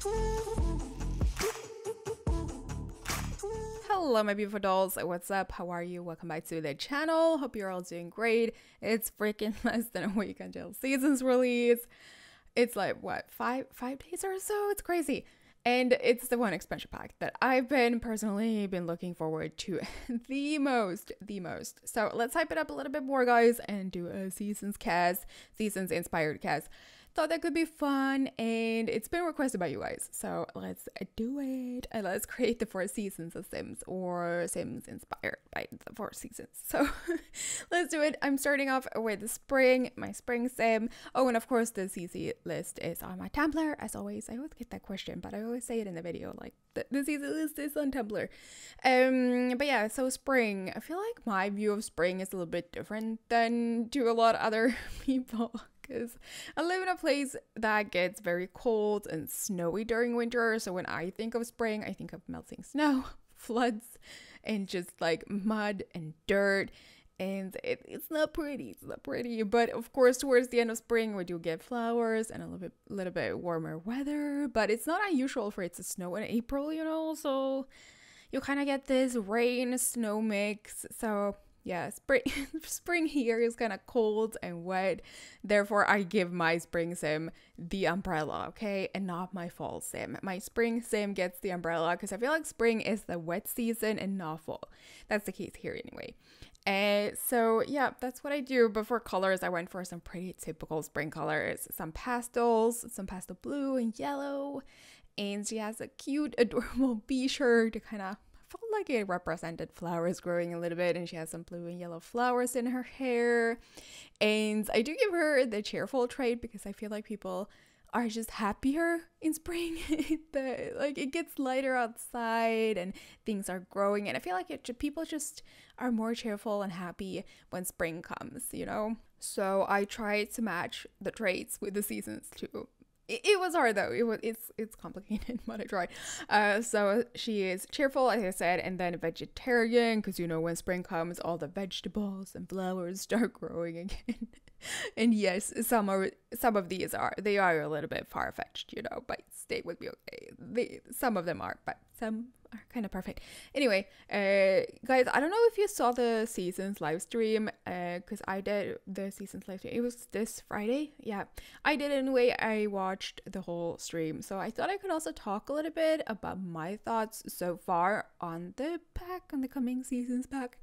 Hello my beautiful dolls, what's up, how are you? Welcome back to the channel. Hope you're all doing great. It's freaking less than a week until season's release. It's like what, five days or so? It's crazy. And it's the one expansion pack that I've personally been looking forward to the most. So let's hype it up a little bit more, guys, and do a seasons inspired cast. Thought that could be fun, and it's been requested by you guys, so let's do it. And let's create the 4 seasons of Sims, or Sims inspired by the 4 seasons. So let's do it. I'm starting off with the spring, my spring sim. Oh, and of course the CC list is on my Tumblr, as always. I always get that question, but I always say it in the video, like the CC list is on Tumblr. But yeah, so spring. I feel like my view of spring is a little bit different than to a lot of other people. Because I live in a place that gets very cold and snowy during winter, so when I think of spring, I think of melting snow, floods, and just like mud and dirt, and it's not pretty. But of course, towards the end of spring, we do get flowers and a little bit warmer weather, but it's not unusual for it to snow in April, you know, so you kind of get this rain snow mix. So yeah, spring here is kind of cold and wet. Therefore, I give my spring sim the umbrella, okay? And not my fall sim. My spring sim gets the umbrella because I feel like spring is the wet season and not fall. That's the case here anyway. So yeah, that's what I do. But for colors, I went for some pretty typical spring colors. Some pastels, some pastel blue and yellow. And she has a cute, adorable bee shirt to kind of felt like it represented flowers growing a little bit, and she has some blue and yellow flowers in her hair. And I do give her the cheerful trait because I feel like people are just happier in spring. Like it gets lighter outside and things are growing, and I feel like people just are more cheerful and happy when spring comes, you know. So I try to match the traits with the seasons too. It was hard though. It's complicated, but I tried. So she is cheerful, as I said, and then vegetarian, because you know when spring comes, all the vegetables and flowers start growing again. And yes, some of these are a little bit far-fetched, you know, but stay with me, okay? Some of them are, but some are kind of perfect. Anyway, guys, I don't know if you saw the seasons live stream, because I did the seasons live stream. It was this Friday. Yeah, I did anyway. I watched the whole stream, so I thought I could also talk a little bit about my thoughts so far on the pack, on the coming seasons pack.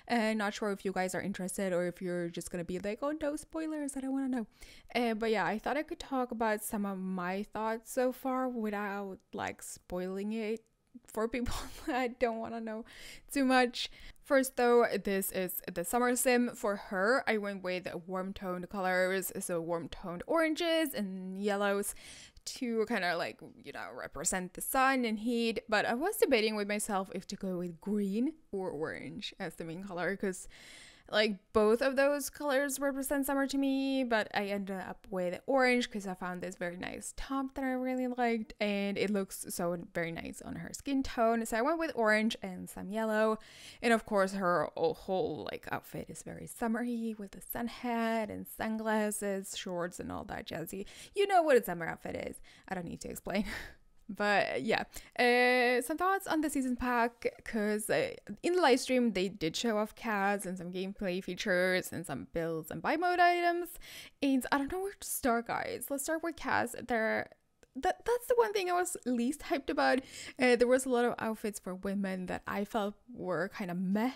And not sure if you guys are interested or if you're just gonna be like, oh no, spoilers, I don't want to know. But yeah, I thought I could talk about some of my thoughts so far without like spoiling it for people that don't want to know too much. First though, this is the summer sim. For her, I went with warm toned colors, so warm toned oranges and yellows to kind of like, you know, represent the sun and heat. But I was debating with myself if to go with green or orange as the main color, because like both of those colors represent summer to me, but I ended up with orange because I found this very nice top that I really liked, and it looks so very nice on her skin tone. So I went with orange and some yellow, and of course her whole like outfit is very summery with a sun hat and sunglasses, shorts, and all that jazzy. You know what a summer outfit is. I don't need to explain. But yeah, some thoughts on the season pack, because in the live stream they did show off cats and some gameplay features and some builds and buy mode items, and I don't know where to start, guys. Let's start with cats. That's the one thing I was least hyped about. There was a lot of outfits for women that I felt were kind of meh.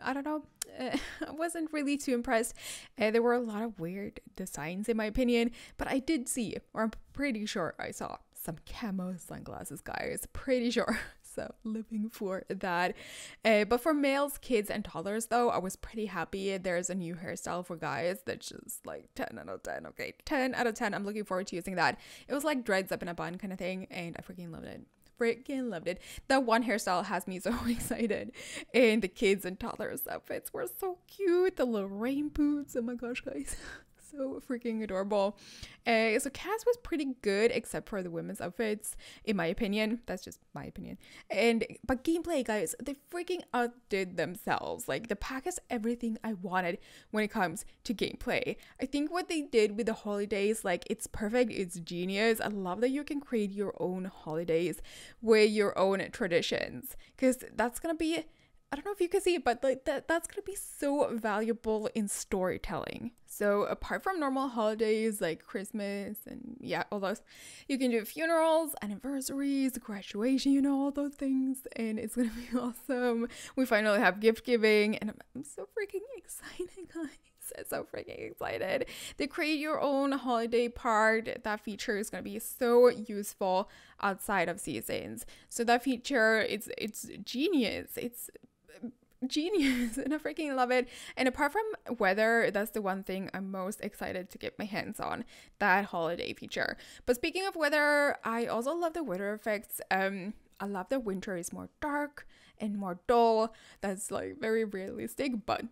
I don't know. I wasn't really too impressed. There were a lot of weird designs in my opinion, but I did see, or I'm pretty sure I saw, some camo sunglasses, guys. Pretty sure. So living for that. But for males, kids, and toddlers though, I was pretty happy. There's a new hairstyle for guys that's just like 10 out of 10. Okay, 10 out of 10. I'm looking forward to using that. It was like dreads up in a bun kind of thing, and I freaking loved it. That one hairstyle has me so excited. And the kids and toddlers outfits were so cute. The little rain boots, oh my gosh, guys. so freaking adorable. So cast was pretty good except for the women's outfits, in my opinion. That's just my opinion. But gameplay, guys, they freaking outdid themselves. Like, the pack is everything I wanted when it comes to gameplay. I think what they did with the holidays, like, it's perfect, it's genius. I love that you can create your own holidays with your own traditions, because that's gonna be, I don't know if you can see it, but like that's gonna be so valuable in storytelling. So apart from normal holidays like Christmas and yeah, all those, you can do funerals, anniversaries, graduation, all those things, and it's gonna be awesome. We finally have gift giving, and I'm so freaking excited, guys. So freaking excited. They create your own holiday part. That feature is going to be so useful outside of seasons. So that feature, it's genius. It's genius, and I freaking love it. And apart from weather, that's the one thing I'm most excited to get my hands on, that holiday feature. But speaking of weather, I also love the weather effects. I love that winter is more dark and more dull. That's like very realistic, but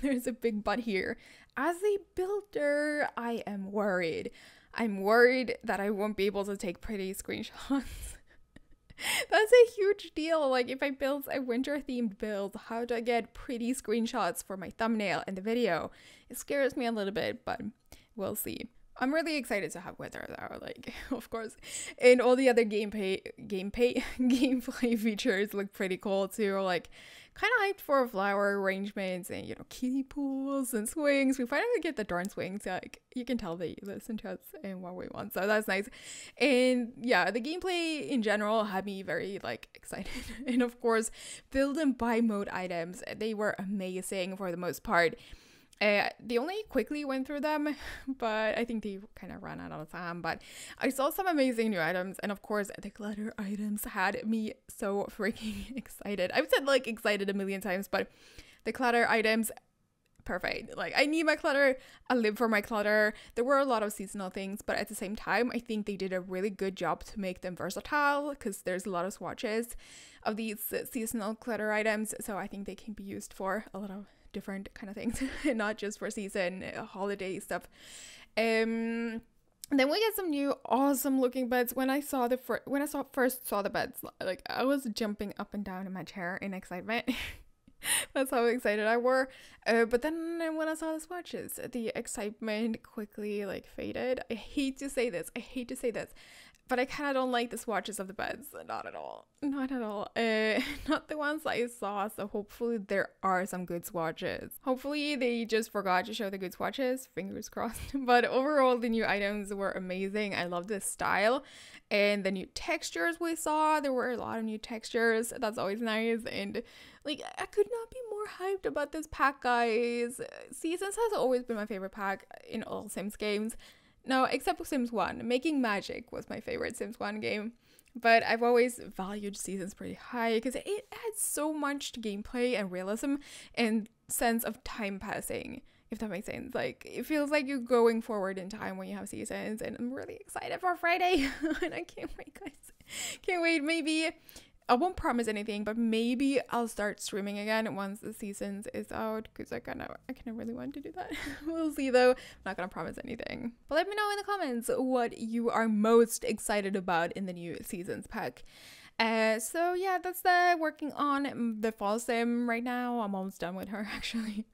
there's a big but here. As a builder, I am worried. I'm worried that I won't be able to take pretty screenshots. That's a huge deal. Like, if I build a winter themed build, how do I get pretty screenshots for my thumbnail and the video? It scares me a little bit, but we'll see. I'm really excited to have weather though, like, of course. And all the other gameplay features look pretty cool too. Like, kind of hyped for flower arrangements and, you know, kiddie pools and swings. We finally get the darn swings. Like, you can tell they listen to us and what we want, so that's nice. And yeah, the gameplay in general had me very like excited. And of course, build and buy mode items, they were amazing for the most part. They only quickly went through them, but I think they kind of ran out of time. But I saw some amazing new items, and of course the clutter items had me so freaking excited. I've said like excited a million times, but the clutter items, perfect. Like, I need my clutter, I live for my clutter. There were a lot of seasonal things, but at the same time I think they did a really good job to make them versatile, because there's a lot of swatches of these seasonal clutter items, so I think they can be used for a lot of different kind of things, not just for season holiday stuff. Then we get some new awesome looking beds. When I first saw the beds, like, I was jumping up and down in my chair in excitement. That's how excited I were. But then when I saw the swatches, the excitement quickly like faded. I hate to say this, but I kind of don't like the swatches of the beds. Not at all. Not the ones I saw. So hopefully there are some good swatches. Hopefully they just forgot to show the good swatches. Fingers crossed. But overall, the new items were amazing. I love this style. And the new textures we saw. There were a lot of new textures. That's always nice. And like, I could not be more hyped about this pack, guys. Seasons has always been my favorite pack in all Sims games. No, except for Sims 1. Making Magic was my favorite Sims 1 game. But I've always valued Seasons pretty high because it adds so much to gameplay and realism and sense of time passing, if that makes sense. Like, it feels like you're going forward in time when you have Seasons, and I'm really excited for Friday. And I can't wait, guys. Can't wait. Maybe I won't promise anything, but maybe I'll start streaming again once the Seasons is out, because I kind of really want to do that. We'll see though. I'm not gonna promise anything. But let me know in the comments what you are most excited about in the new Seasons pack. So yeah, that's working on the fall sim right now. I'm almost done with her actually.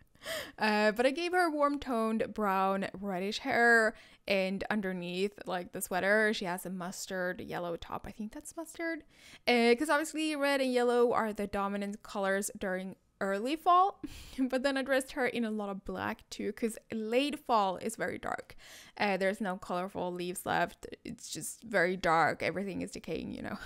But I gave her warm toned brown reddish hair, and underneath like the sweater she has a mustard yellow top. I think that's mustard, because obviously red and yellow are the dominant colors during early fall. But then I dressed her in a lot of black too, because late fall is very dark. There's no colorful leaves left. It's just very dark. Everything is decaying, you know.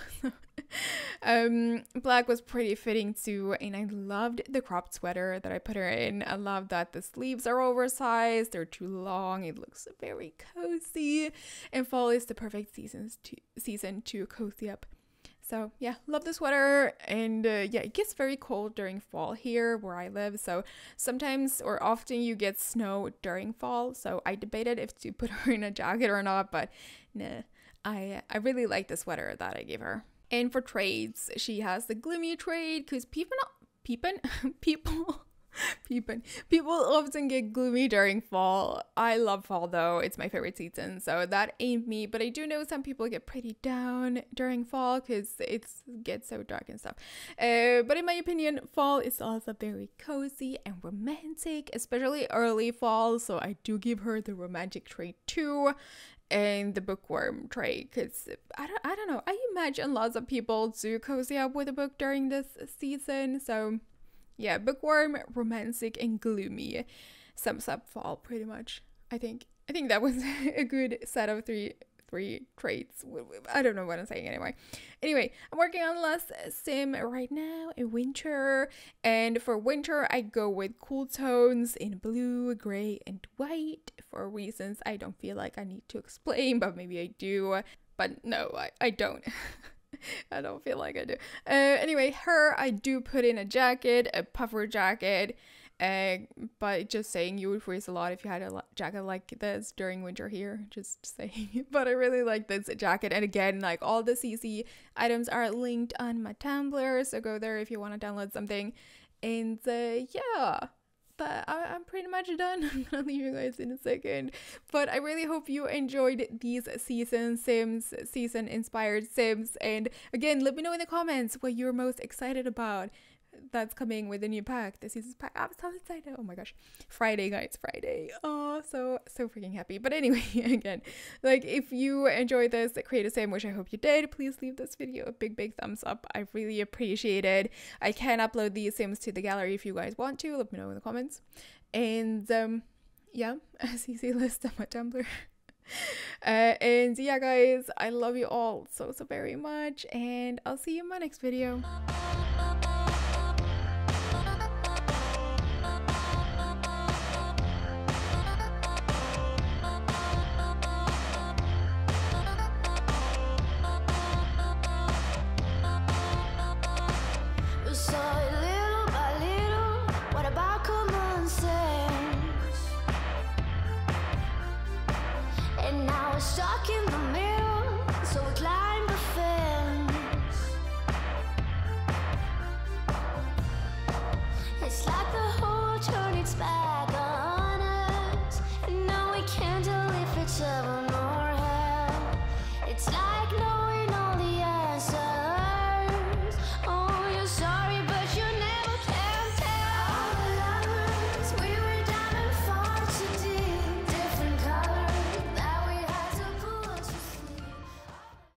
Black was pretty fitting too, and I loved the cropped sweater that I put her in. I love that the sleeves are oversized, they're too long, it looks very cozy, and fall is the perfect season to cozy up. So yeah, love the sweater. And yeah, it gets very cold during fall here where I live, so sometimes or often you get snow during fall, so I debated if to put her in a jacket or not, but nah, I really like the sweater that I gave her. And for trades, she has the gloomy trade, because people People often get gloomy during fall. I love fall though. It's my favorite season, so that ain't me. But I do know some people get pretty down during fall because it gets so dark and stuff. But in my opinion, fall is also very cozy and romantic, especially early fall. So I do give her the romantic trait too. And the bookworm trait, because I don't know. I imagine lots of people do cozy up with a book during this season. So yeah, bookworm, romantic, and gloomy sums up fall pretty much. I think that was a good set of three traits. I don't know what I'm saying anyway. Anyway, I'm working on last sim right now in winter, and for winter I go with cool tones in blue, gray, and white for reasons I don't feel like I need to explain, but maybe I do. But no, I don't. I don't feel like I do. Anyway, her, I do put in a jacket, a puffer jacket, but just saying, you would freeze a lot if you had a jacket like this during winter here, just saying. But I really like this jacket, and again, like all the CC items are linked on my Tumblr, so go there if you want to download something. And yeah, but I'm pretty much done. I'm gonna leave you guys in a second, but I really hope you enjoyed these season inspired sims. And again, let me know in the comments what you're most excited about that's coming with the new pack, the season's pack. I'm so excited. Oh my gosh, Friday guys, Friday. Oh, so freaking happy. But anyway, again, like if you enjoyed this creative sim, which I hope you did, please leave this video a big thumbs up. I really appreciate it. I can upload these sims to the gallery if you guys want to. Let me know in the comments. And yeah, CC list on my Tumblr. And yeah guys, I love you all so very much, and I'll see you in my next video.